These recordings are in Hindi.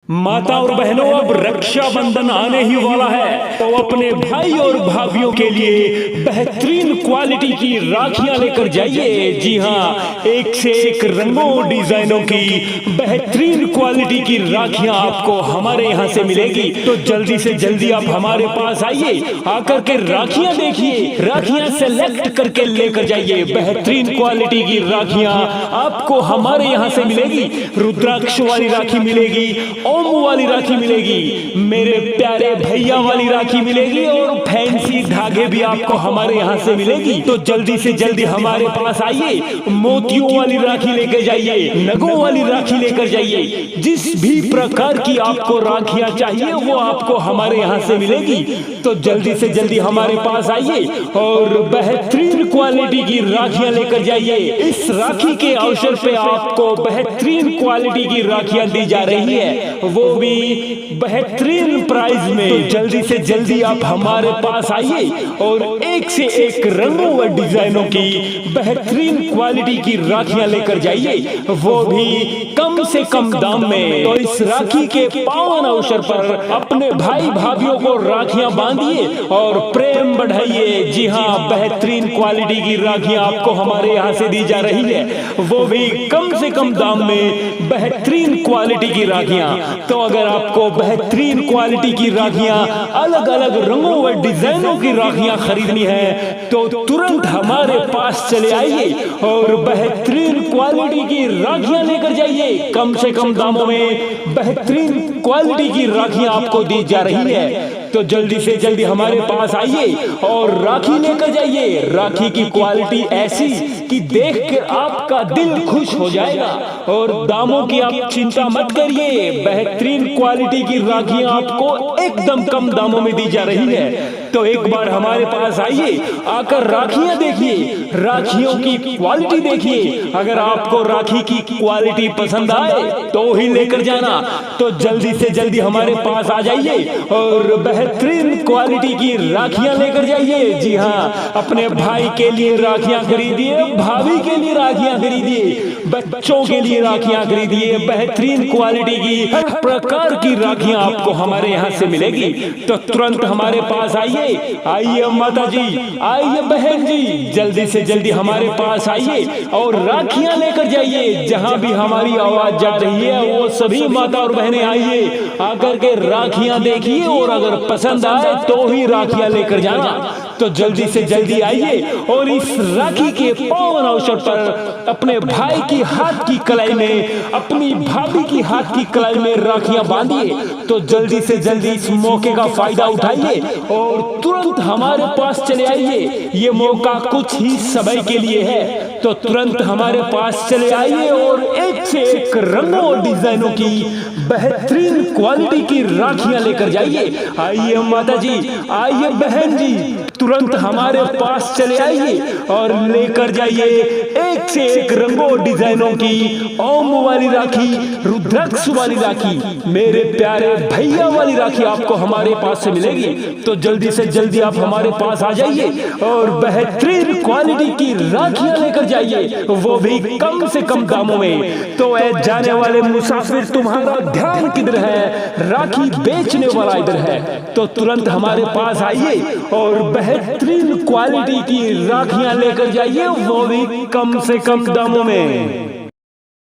माता और बहनों, अब रक्षाबंधन आने ही वाला है, तो अपने भाई और भाभियों के लिए बेहतरीन क्वालिटी की राखियां लेकर जाइए। जी हाँ, एक से एक रंगों डिजाइनों की बेहतरीन क्वालिटी की राखियां आपको हमारे यहाँ से मिलेगी। तो जल्दी से जल्दी आप हमारे पास आइए, आकर के राखियां देखिए, राखियां सेलेक्ट करके लेकर जाइए। बेहतरीन क्वालिटी की राखियां आपको हमारे यहाँ से मिलेगी। रुद्राक्ष वाली राखी मिलेगी, ओम वाली राखी मिलेगी, मेरे प्यारे भैया वाली राखी मिलेगी और फैंसी धागे भी आपको हमारे यहाँ से मिलेगी। तो जल्दी से जल्दी हमारे पास आइए, मोतियों वाली राखी लेकर जाइए, नगों वाली राखी लेकर जाइए। जिस भी प्रकार की आपको राखियां चाहिए वो आपको हमारे यहाँ से मिलेगी। तो जल्दी से जल्दी हमारे पास आइए और बेहतरीन क्वालिटी की राखियां लेकर जाइए। इस राखी के अवसर पे आपको बेहतरीन क्वालिटी की राखियां दी जा रही है, वो भी बेहतरीन प्राइस में। तो जल्दी से जल्दी आप हमारे पास आइए और एक से एक रंगों व डिजाइनों की बेहतरीन क्वालिटी की राखियां लेकर जाइए, वो भी कम से कम दाम में। तो इस राखी के पावन अवसर पर अपने भाई भाभीियों को राखियां बांधिए और प्रेम बढ़ाइए। जी हाँ, बेहतरीन क्वालिटी की राखियां आपको हमारे यहाँ से दी जा रही है, वो भी कम से कम दाम में। बेहतरीन क्वालिटी की राखियां, तो अगर आपको बेहतरीन क्वालिटी की राखियां, अलग अलग रंगों व डिजाइनों की राखियां खरीदनी है तो तुरंत हमारे पास चले आइए और बेहतरीन क्वालिटी की राखियां लेकर जाइए। कम से कम दामों में बेहतरीन क्वालिटी की राखियां आपको दी जा रही है। तो जल्दी से जल्दी हमारे पास आइए और राखी लेकर जाइए। राखी की क्वालिटी ऐसी कि देख के आपका दिल खुश हो जाएगा। और दामों की आप चिंता मत करिए, बेहतरीन क्वालिटी की राखियां आपको एकदम कम दामों में दी जा रही है। तो एक बार हमारे पास आइए, आकर राखियां देखिए, राखियों की क्वालिटी देखिए। अगर आपको राखी की क्वालिटी पसंद आए तो ही लेकर जाना। तो जल्दी से जल्दी हमारे पास आ जाइए और बेहतरीन क्वालिटी की राखियां लेकर जाइए। जी हाँ, अपने भाई के लिए राखियां खरीदिए, भाभी के लिए राखियां खरीदिए, बच्चों के लिए राखियां खरीदिए। बेहतरीन क्वालिटी की हर प्रकार की राखियां आपको हमारे यहाँ से मिलेगी। तो तुरंत हमारे पास आइए। आइए माता जी, आइए बहन जी, जल्दी से जल्दी हमारे पास आइए और राखियां लेकर जाइए। जहां भी हमारी आवाज जा रही है वो सभी माता और बहनें आइए, आकर के राखियां देखिए और अगर पसंद आए तो ही राखियां लेकर जाना। तो जल्दी से जल्दी आइए और इस राखी के पावन अवसर पर अपने भाई की हाथ की कलाई में, अपनी भाभी की हाथ की कलाई में राखियां बांधिए। तो जल्दी से जल्दी इस मौके का फायदा उठाइए और तुरंत हमारे पास चले आइए। ये मौका कुछ ही समय के लिए है, तो तुरंत हमारे पास चले आइए और एक से एक रंगों और डिजाइनों की बेहतरीन क्वालिटी की राखियां लेकर जाइए। आइए माता जी, आइए बहन जी, तुरंत हमारे पास चले आइए और लेकर जाइए एक से एक रंगों डिजाइनों की ओम वाली राखी, रुद्राक्ष वाली राखी, मेरे प्यारे भैया वाली राखी आपको हमारे पास से मिलेगी। तो जल्दी से जल्दी आप हमारे पास आ जाइए और बेहतरीन क्वालिटी की राखियां लेकर जाइए, वो भी कम से कम दामों में। तो ऐ जाने वाले मुसाफिर, तुम्हारा ध्यान किधर है? राखी बेचने वाला इधर है। तो तुरंत हमारे पास आइए और बेहतरीन क्वालिटी की राखियां लेकर जाइए, वो भी कम से कम दामों में।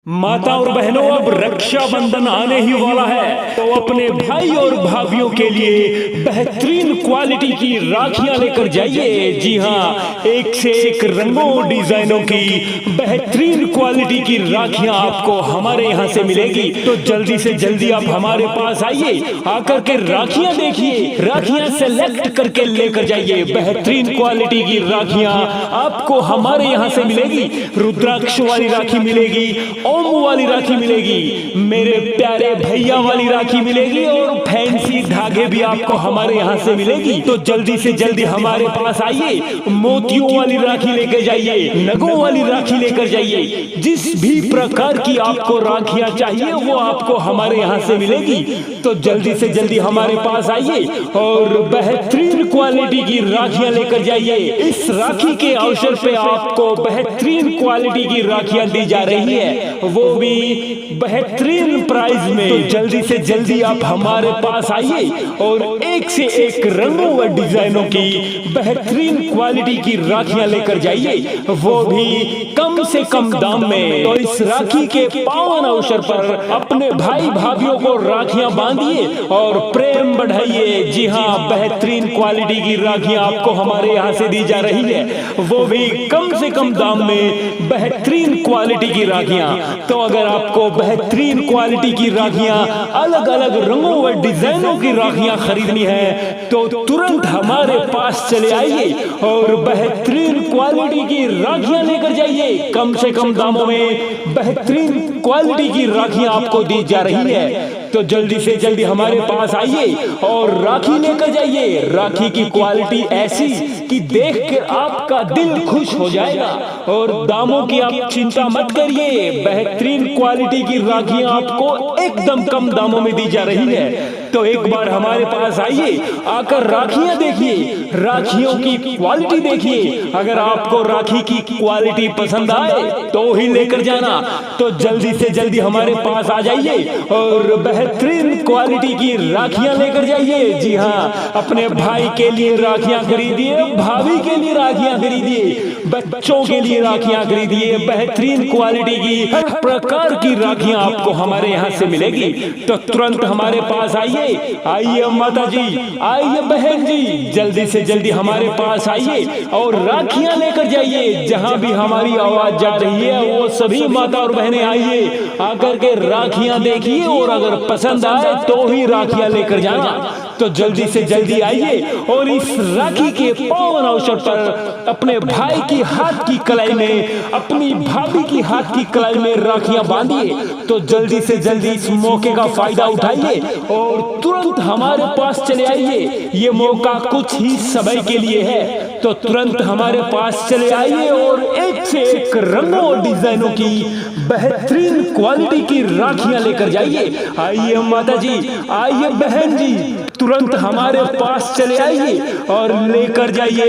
माता और बहनों, अब रक्षाबंधन आने ही वाला है, तो अपने भाई और भाभियों के लिए बेहतरीन क्वालिटी की राखियां लेकर जाइए। जी हाँ, एक से एक रंगों डिजाइनों की बेहतरीन क्वालिटी की राखियां आपको हमारे यहाँ से मिलेगी। तो जल्दी से जल्दी आप हमारे पास आइए, आकर के राखियां देखिए, राखियां सेलेक्ट करके लेकर जाइए। बेहतरीन क्वालिटी की राखियां आपको हमारे यहाँ से मिलेगी। रुद्राक्ष वाली राखी मिलेगी, ओम वाली राखी मिलेगी, मेरे प्यारे भैया वाली राखी मिलेगी और फैंसी धागे भी आपको हमारे यहाँ से मिलेगी। तो जल्दी से जल्दी हमारे पास आइए, मोतियों वाली राखी लेकर जाइए, नगों वाली राखी लेकर जाइए। जिस भी प्रकार की आपको राखियां चाहिए वो आपको हमारे यहाँ से मिलेगी। तो जल्दी से जल्दी हमारे पास आइए और बेहतरीन क्वालिटी की राखियां लेकर जाइए। इस राखी के अवसर पे आपको बेहतरीन क्वालिटी की राखियां दी जा रही है, वो भी बेहतरीन प्राइस में। तो जल्दी से जल्दी आप हमारे पास आइए और एक से एक रंगों व डिजाइनों की बेहतरीन क्वालिटी की राखियां लेकर जाइए, वो भी कम से कम दाम में। तो इस राखी के पावन अवसर पर अपने भाई भाभीियों को राखियां बांधिए और प्रेम बढ़ाइए। जी हाँ, बेहतरीन क्वालिटी की राखियां आपको हमारे यहाँ से दी जा रही है, वो भी कम से कम दाम में। बेहतरीन क्वालिटी की राखियां। तो अगर आपको बेहतरीन क्वालिटी की राखियां, अलग अलग रंगों व डिजाइनों की राखियां खरीदनी है तो तुरंत हमारे पास चले आइए और बेहतरीन क्वालिटी की राखियां लेकर जाइए। कम से कम दामों में बेहतरीन क्वालिटी की राखियां आपको दी जा रही है। तो जल्दी से जल्दी हमारे पास आइए और राखी लेकर जाइए। राखी की क्वालिटी ऐसी कि देखकर आपका दिल खुश हो जाएगा। और दामों की आप चिंता मत करिए, बेहतरीन क्वालिटी की राखियां आपको एकदम कम दामों में दी जा रही है। तो एक बार हमारे पास आइए, आकर राखियां देखिए, राखियों की क्वालिटी देखिए। अगर आपको राखी की क्वालिटी पसंद आए तो ही लेकर जाना। तो जल्दी से जल्दी हमारे पास आ जाइए और बेहतरीन क्वालिटी की राखियां लेकर जाइए। जी हाँ, अपने भाई के लिए राखियां खरीदिए, भाभी के लिए राखियां खरीदिए, बच्चों के लिए राखियां खरीदिए। बेहतरीन क्वालिटी की हर प्रकार की राखियां आपको हमारे यहाँ से मिलेगी। तो तुरंत हमारे पास आइए। आइए माता जी, आइए बहन जी, जल्दी से जल्दी हमारे पास आइए और राखियां लेकर जाइए। जहां भी हमारी आवाज जा रही है वो सभी माता और बहनें आइए, आकर के राखियां देखिए और अगर पसंद आए तो ही राखियां लेकर जाना। तो जल्दी से जल्दी आइए और इस राखी के पावन अवसर पर अपने भाई की हाथ की कलाई में, अपनी भाभी की हाथ की कलाई में राखियां बांधिए। तो जल्दी से जल्दी इस मौके का फायदा उठाइए और तुरंत हमारे पास चले आइए। ये मौका कुछ ही समय के लिए है, तो तुरंत हमारे पास चले आइए और एक से एक रंगों और डिजाइनों की बेहतरीन क्वालिटी की राखियां लेकर जाइए। आइए माता जी, आइए बहन जी, तुरंत हमारे पास चले आइए और लेकर जाइए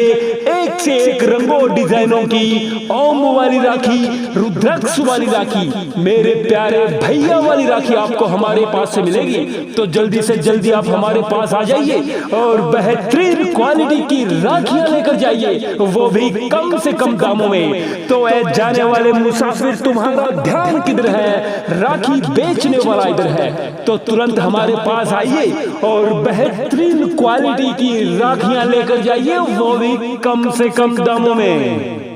एक से एक रंगों और डिजाइनों की ओम वाली राखी, रुद्राक्ष वाली राखी, मेरे प्यारे भैया वाली राखी आपको हमारे पास से मिलेगी। तो जल्दी से जल्दी आप हमारे पास आ जाइए और बेहतरीन क्वालिटी की राखियां लेकर जाइए, वो भी कम से कम दामों में। तो ऐ जाने वाले मुसाफिर, तुम्हारा ध्यान किधर है? राखी बेचने वाला इधर है। तो तुरंत हमारे पास आइए और बेहतरीन क्वालिटी की राखियां लेकर जाइए, वो भी कम से कम दामों में।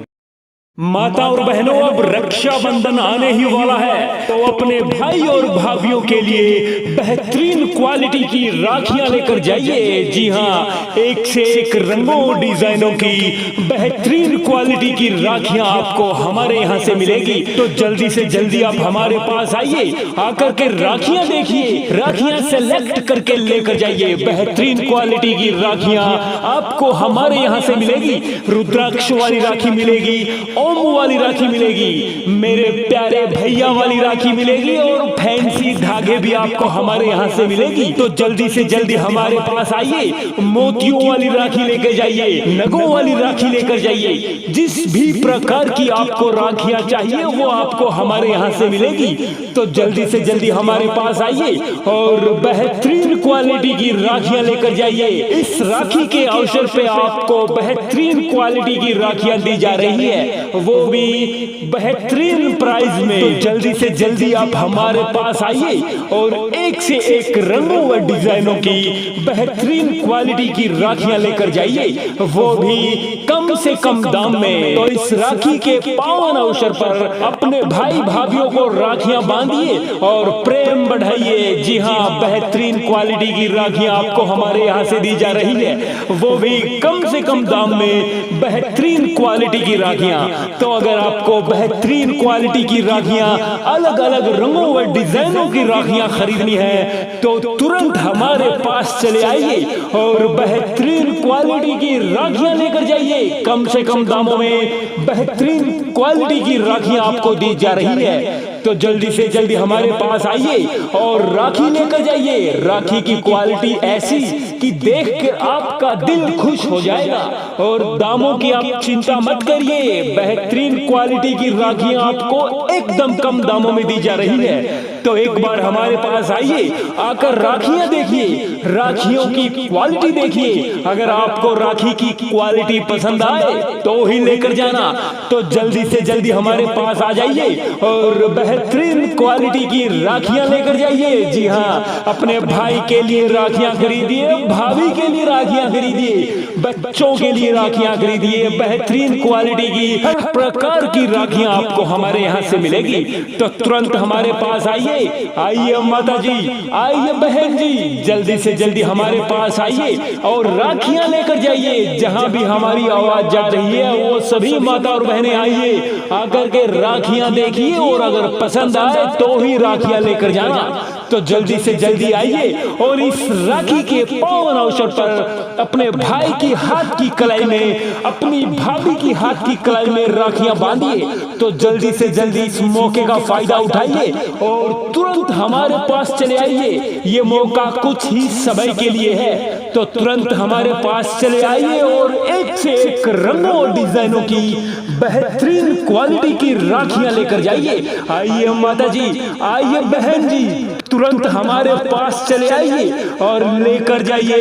माता और बहनों, अब रक्षाबंधन आने ही वाला है, तो अपने भाई और भाभीियों के लिए बेहतरीन क्वालिटी की राखियां लेकर जाइए। जी हाँ, एक से एक रंगों और डिजाइनों की बेहतरीन क्वालिटी की राखियां आपको हमारे यहाँ से मिलेगी। तो जल्दी से जल्दी आप हमारे पास आइए, आकर के राखियां देखिए, राखियां सेलेक्ट करके लेकर जाइए। बेहतरीन क्वालिटी की राखियां आपको हमारे यहाँ से मिलेगी। रुद्राक्ष वाली राखी मिलेगी, ओम वाली राखी मिलेगी, मेरे प्यारे भैया वाली राखी मिलेगी और फैंसी धागे भी आपको हमारे यहाँ से मिलेगी। तो जल्दी से जल्दी हमारे पास आइए, मोतियों वाली राखी लेकर जाइए, नगों वाली राखी लेकर जाइए। जिस भी प्रकार की आपको राखियां चाहिए वो आपको हमारे यहाँ से मिलेगी। तो जल्दी से जल्दी हमारे पास आइए और बेहतरीन क्वालिटी की राखियां लेकर जाइए। इस राखी के अवसर पे आपको बेहतरीन क्वालिटी की राखियां दी जा रही है, वो भी बेहतरीन प्राइस में। तो जल्दी से जल्दी आप हमारे पास आइए और एक से एक रंगों व डिजाइनों की बेहतरीन क्वालिटी की राखियां लेकर जाइए, वो भी कम से कम दाम में। तो इस राखी के पावन अवसर पर अपने भाई भाभीियों को राखियां बांधिए और प्रेम बढ़ाइए। जी हाँ, बेहतरीन क्वालिटी की राखियां आपको हमारे यहाँ से दी जा रही है, वो भी कम से कम दाम में। बेहतरीन क्वालिटी की राखियां। तो अगर आपको बेहतरीन क्वालिटी की राखियां, अलग अलग रंगों व डिजाइनों की राखियां खरीदनी है तो तुरंत हमारे पास चले आइए और बेहतरीन क्वालिटी की राखियां लेकर जाइए। कम से कम दामों में बेहतरीन क्वालिटी की राखियां आपको दी जा रही है। तो जल्दी से जल्दी हमारे पास आइए और राखी लेकर जाइए। राखी की क्वालिटी ऐसी कि देख कर आपका दिल खुश हो जाएगा। और दामों की आप चिंता मत करिए, बेहतरीन क्वालिटी की राखियां आपको एकदम कम दामों में दी जा रही है। तो एक बार हमारे पास आइए, आकर राखियां देखिए, राखियों की क्वालिटी देखिए। अगर आपको राखी की क्वालिटी पसंद आए तो ही लेकर जाना। तो जल्दी से जल्दी हमारे पास आ जाइए और बेहतरीन क्वालिटी की राखियां लेकर जाइए। जी हाँ, अपने भाई के लिए राखियां खरीदिए, भाभी के लिए राखियां खरीदिए, बच्चों के लिए राखियां खरीदिए। बेहतरीन क्वालिटी की हर प्रकार की राखियां आपको हमारे यहाँ से मिलेगी। तो तुरंत हमारे पास आइए। आइए माता जी, आइए बहन जी, जल्दी से जल्दी हमारे पास आइए और राखियां लेकर जाइए। जहां भी हमारी आवाज जा रही है वो सभी माता और बहनें आइए, आकर के राखियां देखिए और अगर पसंद आए तो ही राखियां लेकर जाना। तो जल्दी से जल्दी आइए और इस राखी के पावन अवसर पर अपने भाई की हाथ की कलाई में, अपनी भाभी की हाथ की कलाई में राखियां बांधिए। तो जल्दी से जल्दी इस मौके का फायदा उठाइए और तुरंत हमारे पास चले आइए। ये मौका कुछ ही समय के लिए है, तो तुरंत हमारे पास चले आइए और एक से एक रंगों और डिजाइनों की बेहतरीन क्वालिटी की राखियां लेकर जाइए। आइए माता जी, आइए बहन जी, तुरंत हमारे पास चले आइए और लेकर जाइए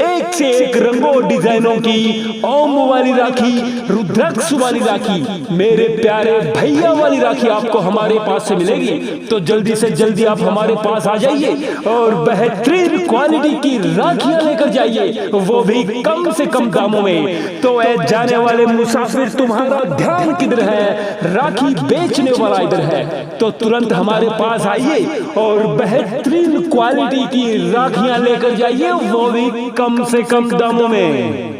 एक से एक रंगों और डिजाइनों की ओम वाली राखी, रुद्राक्ष वाली राखी, मेरे प्यारे भैया वाली राखी आपको हमारे पास से मिलेगी। तो जल्दी से जल्दी आप हमारे पास आ जाइए और बेहतरीन क्वालिटी की राखियां लेकर जाइए, वो भी कम से कम दामों में। तो ऐ जाने वाले मुसाफिर, तुम्हारा ध्यान किधर है? राखी बेचने वाला इधर है। तो तुरंत हमारे पास आइए और बेहतरीन क्वालिटी की राखियां लेकर जाइए, वो भी कम से कम दामों में।